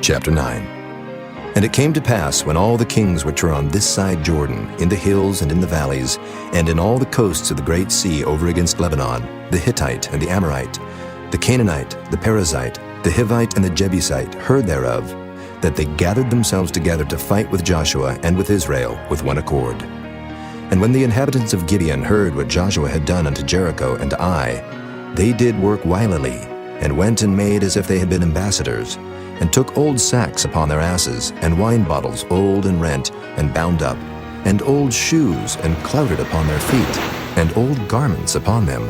Chapter 9. And it came to pass, when all the kings which were on this side Jordan, in the hills and in the valleys, and in all the coasts of the great sea over against Lebanon, the Hittite and the Amorite, the Canaanite, the Perizzite, the Hivite and the Jebusite, heard thereof, that they gathered themselves together to fight with Joshua and with Israel with one accord. And when the inhabitants of Gibeon heard what Joshua had done unto Jericho and to Ai, they did work wilily, and went and made as if they had been ambassadors, and took old sacks upon their asses, and wine bottles old and rent, and bound up, and old shoes, and clouted upon their feet, and old garments upon them.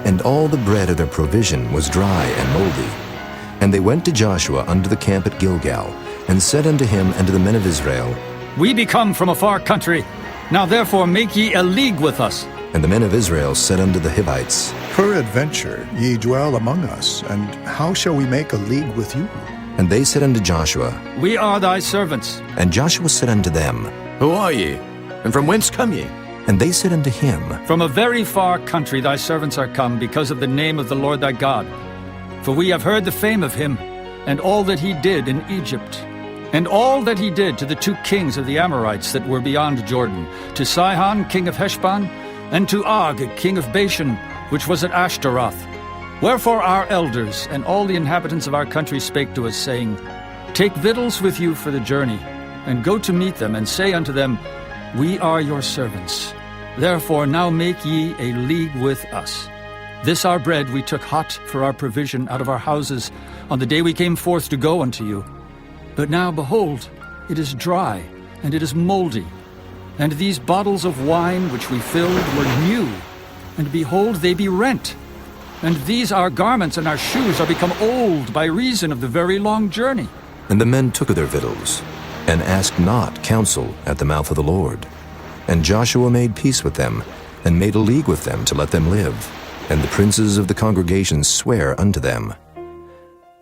And all the bread of their provision was dry and moldy. And they went to Joshua unto the camp at Gilgal, and said unto him and to the men of Israel, We be come from a far country. Now therefore make ye a league with us. And the men of Israel said unto the Hivites, Peradventure ye dwell among us, and how shall we make a league with you? And they said unto Joshua, We are thy servants. And Joshua said unto them, Who are ye? And from whence come ye? And they said unto him, From a very far country thy servants are come, because of the name of the Lord thy God. For we have heard the fame of him, and all that he did in Egypt, and all that he did to the two kings of the Amorites that were beyond Jordan, to Sihon king of Heshbon, and to Og king of Bashan, which was at Ashtaroth. Wherefore our elders and all the inhabitants of our country spake to us, saying, Take victuals with you for the journey, and go to meet them, and say unto them, We are your servants. Therefore now make ye a league with us. This our bread we took hot for our provision out of our houses on the day we came forth to go unto you. But now, behold, it is dry, and it is moldy. And these bottles of wine which we filled were new, and behold, they be rent. And these our garments and our shoes are become old by reason of the very long journey. And the men took of their victuals, and asked not counsel at the mouth of the Lord. And Joshua made peace with them, and made a league with them to let them live. And the princes of the congregation sware unto them.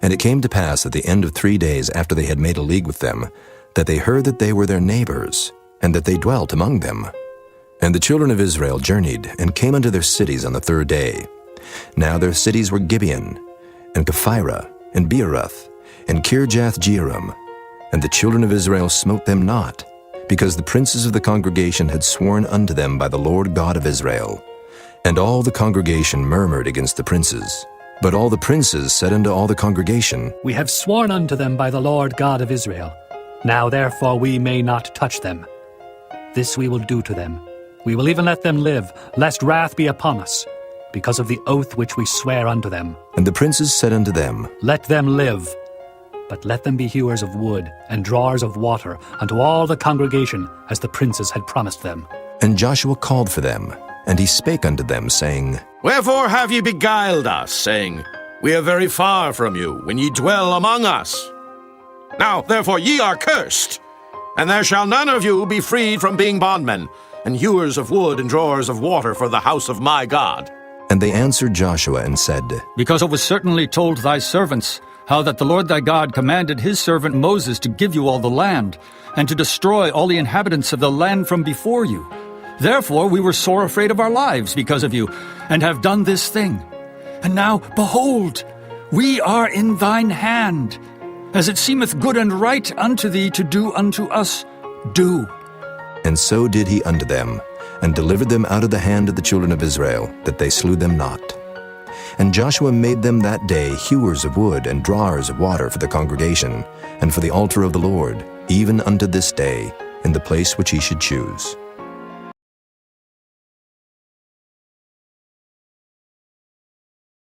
And it came to pass at the end of 3 days after they had made a league with them, that they heard that they were their neighbors, and that they dwelt among them. And the children of Israel journeyed, and came unto their cities on the 3rd day. Now their cities were Gibeon, and Kephirah, and Beeroth, and Kirjath-jearim. And the children of Israel smote them not, because the princes of the congregation had sworn unto them by the Lord God of Israel. And all the congregation murmured against the princes. But all the princes said unto all the congregation, We have sworn unto them by the Lord God of Israel. Now therefore we may not touch them. This we will do to them. We will even let them live, lest wrath be upon us, because of the oath which we swear unto them. And the princes said unto them, Let them live, but let them be hewers of wood and drawers of water unto all the congregation, as the princes had promised them. And Joshua called for them, and he spake unto them, saying, Wherefore have ye beguiled us, saying, We are very far from you, when ye dwell among us? Now therefore ye are cursed, and there shall none of you be freed from being bondmen, and hewers of wood and drawers of water for the house of my God. And they answered Joshua and said, Because it was certainly told thy servants, how that the Lord thy God commanded his servant Moses to give you all the land, and to destroy all the inhabitants of the land from before you. Therefore we were sore afraid of our lives because of you, and have done this thing. And now, behold, we are in thine hand. As it seemeth good and right unto thee to do unto us, do. And so did he unto them, and delivered them out of the hand of the children of Israel, that they slew them not. And Joshua made them that day hewers of wood and drawers of water for the congregation, and for the altar of the Lord, even unto this day, in the place which he should choose.